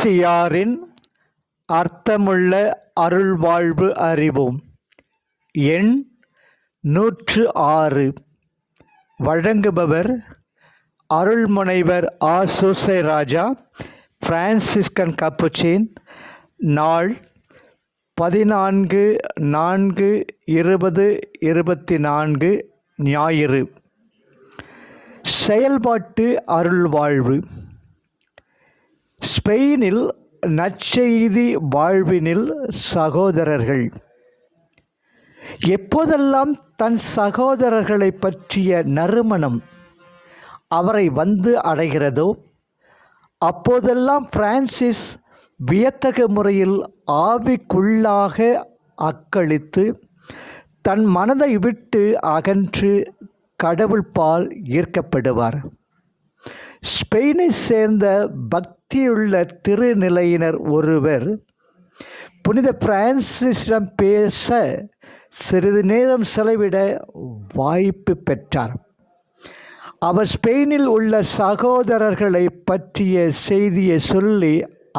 ஔவைசியாரின் அர்த்தமுள்ள அருள்வாழ்வு அறிவோம். எண் 106. வழங்குபவர் அருள்முனைவர் ஆ. சூசைராஜா, பிரான்சிஸ்கன் கப்புச்சின். நாள் 14/4/2024 ஞாயிறு. செயல்பாட்டு அருள்வாழ்வு. ஸ்பெயினில் நற்செய்தி வாழ்வினில் சகோதரர்கள். எப்போதெல்லாம் தன் சகோதரர்களை பற்றிய நறுமணம் அவரை வந்து அடைகிறதோ அப்போதெல்லாம் பிரான்சிஸ் வியத்தகு முறையில் ஆவிக்குள்ளாக அக்களித்து தன் மனதை விட்டு அகன்று கடவுள் பால் ஈர்க்கப்படுவார். ஸ்பெயினை சேர்ந்த பக்தியுள்ள திருநிலையினர் ஒருவர் புனித பிரான்சிஸிடம் பேச சிறிது நேரம் செலவிட வாய்ப்பு பெற்றார். அவர் ஸ்பெயினில் உள்ள சகோதரர்களை பற்றிய செய்தியை சொல்லி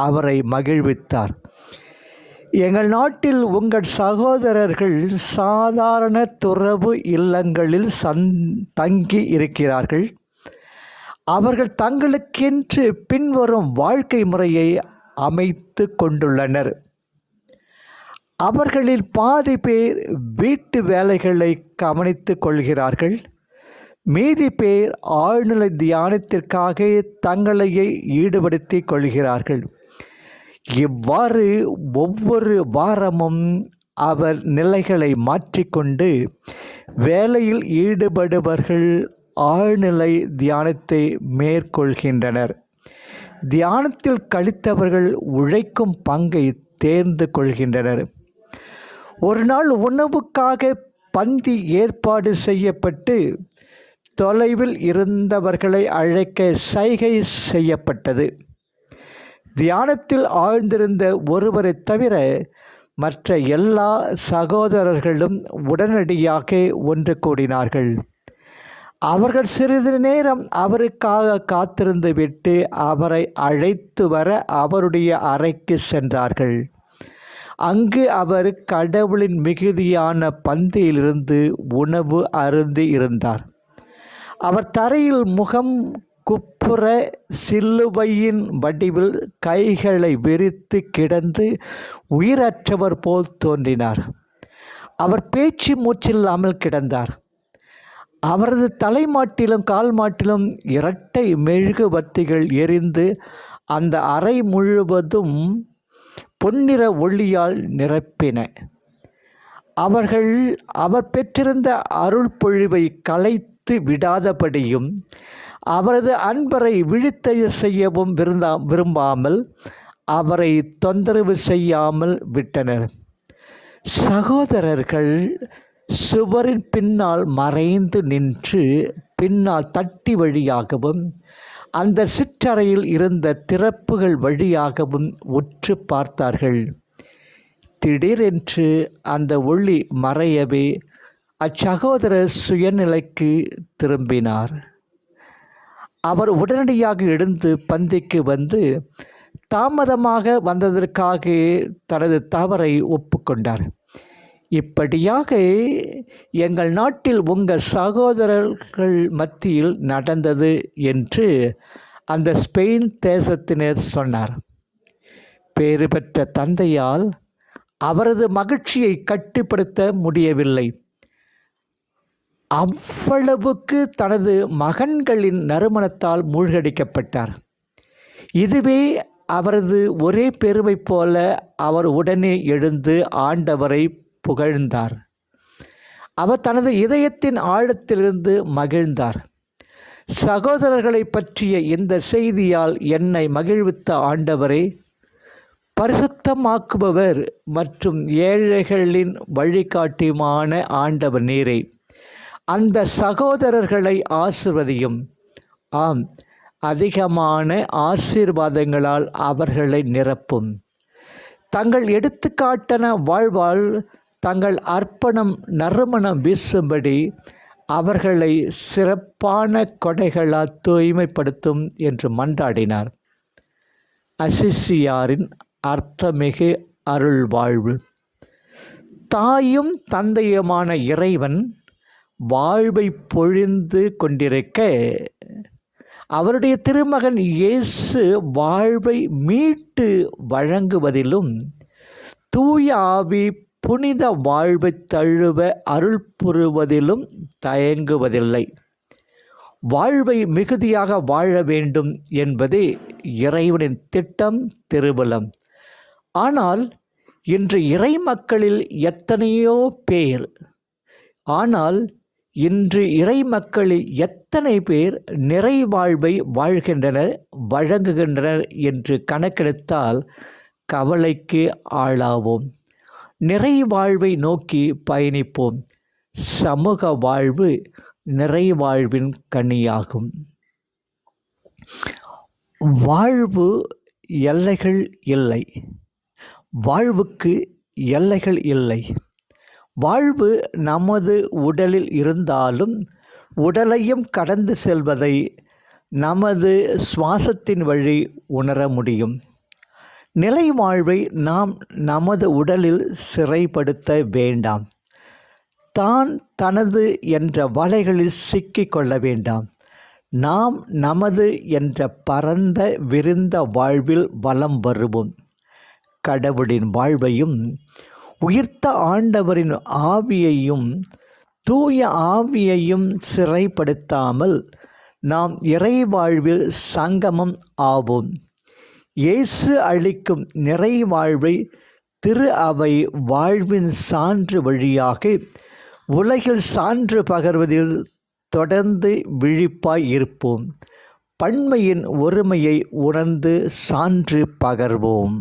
அவரை மகிழ்வித்தார். எங்கள் நாட்டில் உங்கள் சகோதரர்கள் சாதாரண துறவு இல்லங்களில் தங்கி இருக்கிறார்கள். அவர்கள் தங்களுக்கென்று பின்வரும் வாழ்க்கை முறையை அமைத்து கொண்டுள்ளனர். அவர்களில் பாதி பேர் வீட்டு வேலைகளை கவனித்து கொள்கிறார்கள். மீதி பேர் ஆழ்நிலை தியானத்திற்காக தங்களையே ஈடுபடுத்தி கொள்கிறார்கள். இவ்வாறு ஒவ்வொரு வாரமும் அவர் நிலைகளை மாற்றிக்கொண்டு வேலையில் ஈடுபடுபவர்கள் ஆழ்நிலை தியானத்தை மேற்கொள்கின்றனர். தியானத்தில் கழித்தவர்கள் உழைக்கும் பங்கை தேர்ந்து கொள்கின்றனர். ஒரு நாள் உணவுக்காக பந்தி ஏற்பாடு செய்யப்பட்டு தொலைவில் இருந்தவர்களை அழைக்க சைகை செய்யப்பட்டது. தியானத்தில் ஆழ்ந்திருந்த ஒருவரை தவிர மற்ற எல்லா சகோதரர்களும் உடனடியாக ஒன்று கூடினார்கள். அவர்கள் சிறிது நேரம் அவருக்காக காத்திருந்து விட்டு அவரை அழைத்து வர அவருடைய அறைக்கு சென்றார்கள். அங்கு அவர் கடவுளின் மிகுதியான பந்தியிலிருந்து உணவு அருந்தி இருந்தார். அவர் தரையில் முகம் குப்புற சிலுவையின் வடிவில் கைகளை விரித்து கிடந்து உயிரற்றவர் போல் தோன்றினார். அவர் பேச்சு மூச்சில்லாமல் கிடந்தார். அவரது தலைமாட்டிலும் கால் மாட்டிலும் இரட்டை மெழுகுவர்த்திகள் எரிந்து அந்த அறை முழுவதும் பொன்னிற ஒளியால் நிரப்பின. அவர் பெற்றிருந்த அருள் பொழிவை கலைத்து விடாதபடியும் அவரது அன்பரை விழித்தெழ செய்யவும் விரும்பாமல் அவரை தொந்தரவு செய்யாமல் விட்டனர். சகோதரர்கள் சுவரின் பின்னால் மறைந்து நின்று பின்னால் தட்டி வழியாகவும் அந்த சிற்றறையில் இருந்த திறப்புகள் வழியாகவும் உற்று பார்த்தார்கள். திடீரென்று அந்த ஒளி மறையவே அச்சகோதரர் சுயநிலைக்கு திரும்பினார். அவர் உடனடியாக எழுந்து பந்திக்கு வந்து தாமதமாக வந்ததற்காக தனது தவறை ஒப்புக்கொண்டார். இப்படியாக எங்கள் நாட்டில் உங்கள் சகோதரர்கள் மத்தியில் நடந்தது என்று அந்த ஸ்பெயின் தேசத்தினர் சொன்னார். பேறு பெற்ற தந்தையால் அவரது மகிழ்ச்சியை கட்டுப்படுத்த முடியவில்லை. அவ்வளவுக்கு தனது மகன்களின் நறுமணத்தால் மூழ்கடிக்கப்பட்டார். இதுவே அவரது ஒரே பெருமை போல அவர் உடனே எழுந்து ஆண்டவரை புகழ்ந்தார். அவர் தனது இதயத்தின் ஆழத்திலிருந்து மகிழ்ந்தார். சகோதரர்களை பற்றிய இந்த செய்தியால் என்னை மகிழ்வித்த ஆண்டவரே, பரிசுத்தமாக்குபவர் மற்றும் ஏழைகளின் வழிகாட்டியுமான ஆண்டவர் நீரே, அந்த சகோதரர்களை ஆசிர்வதியும். ஆம், அதிகமான ஆசீர்வாதங்களால் அவர்களை நிரப்பும். தங்கள் எடுத்துக்காட்டன வாழ்வால் தங்கள் அர்ப்பணம் நறுமணம் வீசும்படி அவர்களை சிறப்பான கொடைகளால் தூய்மைப்படுத்தும் என்று மன்றாடினார். அசிசியாரின் அர்த்தமிகு அருள் வாழ்வு. தாயும் தந்தையுமான இறைவன் வாழ்வை பொழிந்து கொண்டிருக்க, அவருடைய திருமகன் இயேசு வாழ்வை மீட்டு வழங்குவதிலும் தூய ஆவி புனித வாழ்வை தழுவ அருள் புரிவதிலும் தயங்குவதில்லை. வாழ்வை மிகுதியாக வாழ வேண்டும் என்பதே இறைவனின் திட்டம், திருவுளம். ஆனால் இன்று இறை மக்களில் எத்தனை பேர் நிறைவாழ்வை வாழ்கின்றனர், வழங்குகின்றனர் என்று கணக்கெடுத்தால் கவலைக்கு ஆளாவோம். நிறைவாழ்வை நோக்கி பயணிப்போம். சமூக வாழ்வு நிறைவாழ்வின் கனியாகும். வாழ்வு எல்லைகள் இல்லை. வாழ்வுக்கு எல்லைகள் இல்லை. வாழ்வு நமது உடலில் இருந்தாலும் உடலையும் கடந்து செல்வதை நமது சுவாசத்தின் வழி உணர முடியும். நிலை வாழ்வை நாம் நமது உடலில் சிறைப்படுத்த வேண்டாம். தனது என்ற வலைகளில் சிக்கிக் கொள்ள வேண்டாம். நாம் நமது என்ற பரந்த விரிந்த வாழ்வில் வலம் வருவோம். கடவுளின் வாழ்வையும் உயிர்த்த ஆண்டவரின் ஆவியையும் தூய ஆவியையும் சிறைப்படுத்தாமல் நாம் இறை வாழ்வில் சங்கமம் ஆவோம். இயேசு அளிக்கும் நிறைவாழ்வை திரு அவை வாழ்வின் சான்று வழியாக உலகில் சான்று பகர்வதில் தொடர்ந்து விழிப்பாய் இருப்போம். பன்மையின் ஒருமையை உணர்ந்து சான்று பகர்வோம்.